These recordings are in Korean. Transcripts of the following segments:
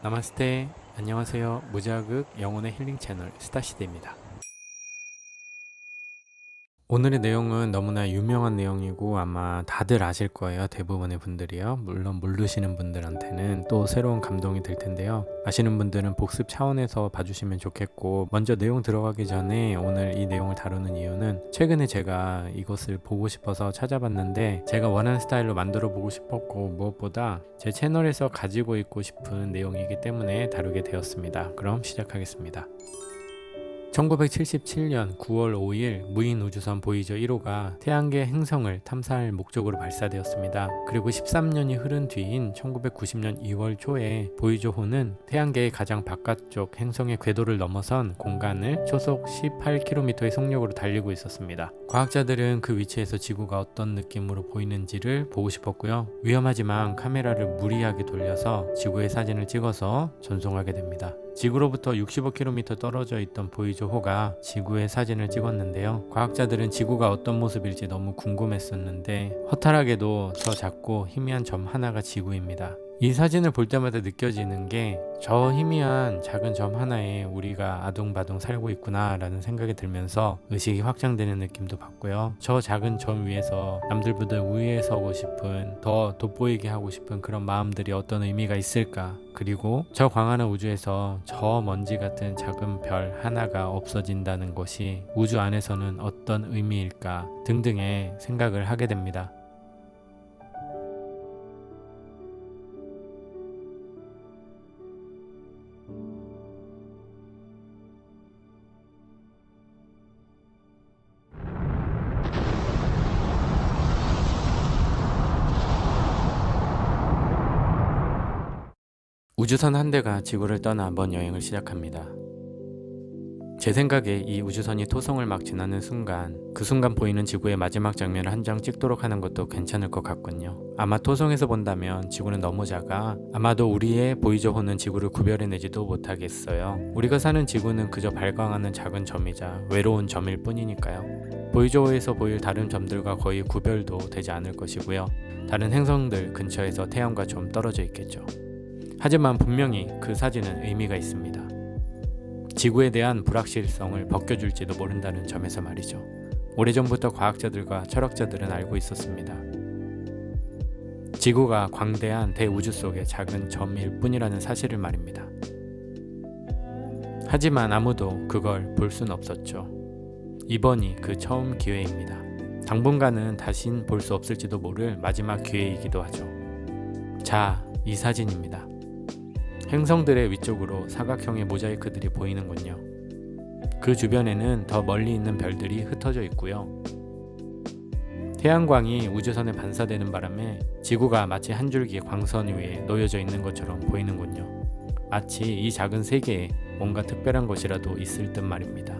나마스테. 안녕하세요. 무자극 영혼의 힐링 채널 스타시대입니다. 오늘의 내용은 너무나 유명한 내용이고 아마 다들 아실 거예요. 대부분의 분들이요. 물론 모르시는 분들한테는 또 새로운 감동이 될 텐데요. 아시는 분들은 복습 차원에서 봐주시면 좋겠고, 먼저 내용 들어가기 전에 오늘 이 내용을 다루는 이유는 최근에 제가 이것을 보고 싶어서 찾아봤는데 제가 원하는 스타일로 만들어 보고 싶었고, 무엇보다 제 채널에서 가지고 있고 싶은 내용이기 때문에 다루게 되었습니다. 그럼 시작하겠습니다. 1977년 9월 5일 무인 우주선 보이저 1호가 태양계 행성을 탐사할 목적으로 발사되었습니다. 그리고 13년이 흐른 뒤인 1990년 2월 초에 보이저호는 태양계의 가장 바깥쪽 행성의 궤도를 넘어선 공간을 초속 18km의 속력으로 달리고 있었습니다. 과학자들은 그 위치에서 지구가 어떤 느낌으로 보이는지를 보고 싶었고요. 위험하지만 카메라를 무리하게 돌려서 지구의 사진을 찍어서 전송하게 됩니다. 지구로부터 65km 떨어져 있던 보이저호가 지구의 사진을 찍었는데요. 과학자들은 지구가 어떤 모습일지 너무 궁금했었는데 허탈하게도 저 작고 희미한 점 하나가 지구입니다. 이 사진을 볼 때마다 느껴지는 게 저 희미한 작은 점 하나에 우리가 아둥바둥 살고 있구나 라는 생각이 들면서 의식이 확장되는 느낌도 받고요. 저 작은 점 위에서 남들보다 위에 서고 싶은, 더 돋보이게 하고 싶은 그런 마음들이 어떤 의미가 있을까, 그리고 저 광활한 우주에서 저 먼지 같은 작은 별 하나가 없어진다는 것이 우주 안에서는 어떤 의미일까 등등의 생각을 하게 됩니다. 우주선 한 대가 지구를 떠나 먼 여행을 시작합니다. 제 생각에 이 우주선이 토성을 막 지나는 순간, 그 순간 보이는 지구의 마지막 장면을 한 장 찍도록 하는 것도 괜찮을 것 같군요. 아마 토성에서 본다면 지구는 너무 작아 아마도 우리의 보이저호는 지구를 구별해내지도 못하겠어요. 우리가 사는 지구는 그저 발광하는 작은 점이자 외로운 점일 뿐이니까요. 보이저호에서 보일 다른 점들과 거의 구별도 되지 않을 것이고요. 다른 행성들 근처에서 태양과 좀 떨어져 있겠죠. 하지만 분명히 그 사진은 의미가 있습니다. 지구에 대한 불확실성을 벗겨줄지도 모른다는 점에서 말이죠. 오래전부터 과학자들과 철학자들은 알고 있었습니다. 지구가 광대한 대우주 속의 작은 점일 뿐이라는 사실을 말입니다. 하지만 아무도 그걸 볼 순 없었죠. 이번이 그 처음 기회입니다. 당분간은 다신 볼 수 없을지도 모를 마지막 기회이기도 하죠. 자, 이 사진입니다. 행성들의 위쪽으로 사각형의 모자이크들이 보이는군요. 그 주변에는 더 멀리 있는 별들이 흩어져 있고요. 태양광이 우주선에 반사되는 바람에 지구가 마치 한 줄기의 광선 위에 놓여져 있는 것처럼 보이는군요. 마치 이 작은 세계에 뭔가 특별한 것이라도 있을 듯 말입니다.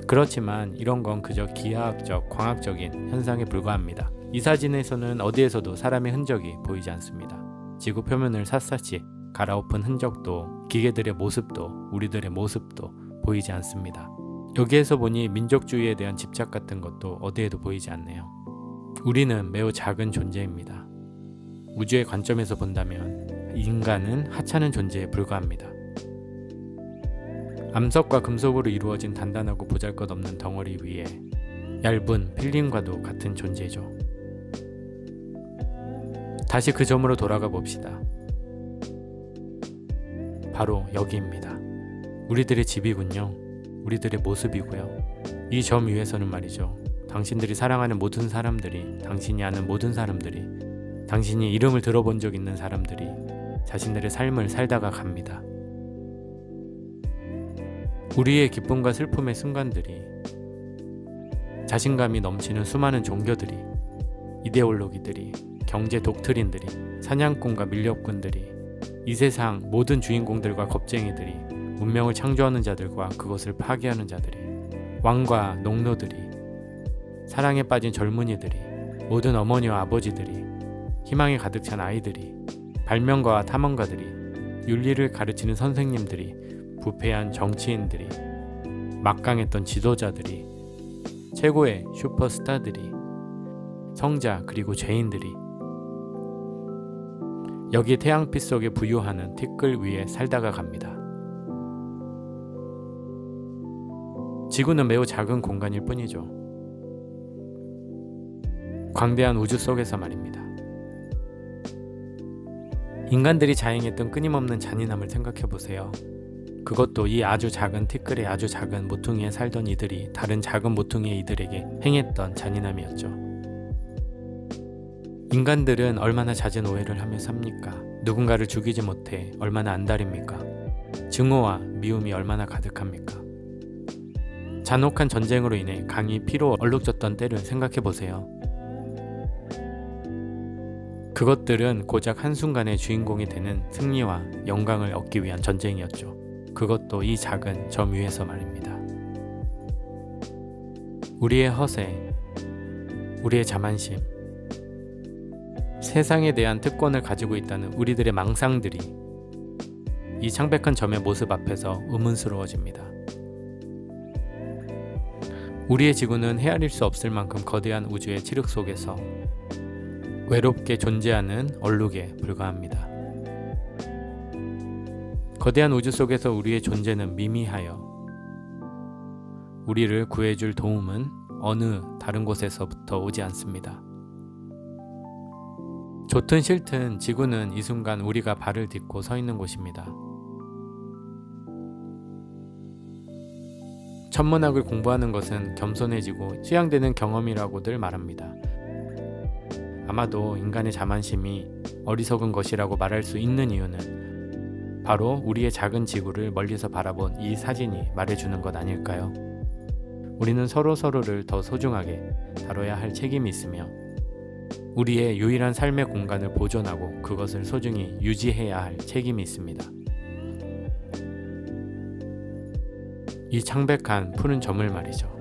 그렇지만 이런 건 그저 기하학적, 광학적인 현상에 불과합니다. 이 사진에서는 어디에서도 사람의 흔적이 보이지 않습니다. 지구 표면을 샅샅이 갈아엎은 흔적도, 기계들의 모습도, 우리들의 모습도 보이지 않습니다. 여기에서 보니 민족주의에 대한 집착 같은 것도 어디에도 보이지 않네요. 우리는 매우 작은 존재입니다. 우주의 관점에서 본다면 인간은 하찮은 존재에 불과합니다. 암석과 금속으로 이루어진 단단하고 보잘것없는 덩어리 위에 얇은 필름과도 같은 존재죠. 다시 그 점으로 돌아가 봅시다. 바로 여기입니다. 우리들의 집이군요. 우리들의 모습이고요. 이 점 위에서는 말이죠. 당신들이 사랑하는 모든 사람들이, 당신이 아는 모든 사람들이, 당신이 이름을 들어본 적 있는 사람들이 자신들의 삶을 살다가 갑니다. 우리의 기쁨과 슬픔의 순간들이, 자신감이 넘치는 수많은 종교들이, 이데올로기들이, 경제 독트린들이, 사냥꾼과 밀렵꾼들이, 이 세상 모든 주인공들과 겁쟁이들이, 문명을 창조하는 자들과 그것을 파괴하는 자들이, 왕과 농노들이, 사랑에 빠진 젊은이들이, 모든 어머니와 아버지들이, 희망에 가득 찬 아이들이, 발명가와 탐험가들이, 윤리를 가르치는 선생님들이, 부패한 정치인들이, 막강했던 지도자들이, 최고의 슈퍼스타들이, 성자 그리고 죄인들이, 여기 태양빛 속에 부유하는 티끌 위에 살다가 갑니다. 지구는 매우 작은 공간일 뿐이죠. 광대한 우주 속에서 말입니다. 인간들이 자행했던 끊임없는 잔인함을 생각해보세요. 그것도 이 아주 작은 티끌의 아주 작은 모퉁이에 살던 이들이 다른 작은 모퉁이의 이들에게 행했던 잔인함이었죠. 인간들은 얼마나 잦은 오해를 하며 삽니까? 누군가를 죽이지 못해 얼마나 안달입니까? 증오와 미움이 얼마나 가득합니까? 잔혹한 전쟁으로 인해 강이 피로 얼룩졌던 때를 생각해보세요. 그것들은 고작 한순간의 주인공이 되는 승리와 영광을 얻기 위한 전쟁이었죠. 그것도 이 작은 점 위에서 말입니다. 우리의 허세, 우리의 자만심, 세상에 대한 특권을 가지고 있다는 우리들의 망상들이 이 창백한 점의 모습 앞에서 의문스러워집니다. 우리의 지구는 헤아릴 수 없을 만큼 거대한 우주의 칠흑 속에서 외롭게 존재하는 얼룩에 불과합니다. 거대한 우주 속에서 우리의 존재는 미미하여 우리를 구해줄 도움은 어느 다른 곳에서부터 오지 않습니다. 좋든 싫든 지구는 이 순간 우리가 발을 딛고 서 있는 곳입니다. 천문학을 공부하는 것은 겸손해지고 수양되는 경험이라고들 말합니다. 아마도 인간의 자만심이 어리석은 것이라고 말할 수 있는 이유는 바로 우리의 작은 지구를 멀리서 바라본 이 사진이 말해주는 것 아닐까요? 우리는 서로를 더 소중하게 다뤄야 할 책임이 있으며 우리의 유일한 삶의 공간을 보존하고 그것을 소중히 유지해야 할 책임이 있습니다. 이 창백한 푸른 점을 말이죠.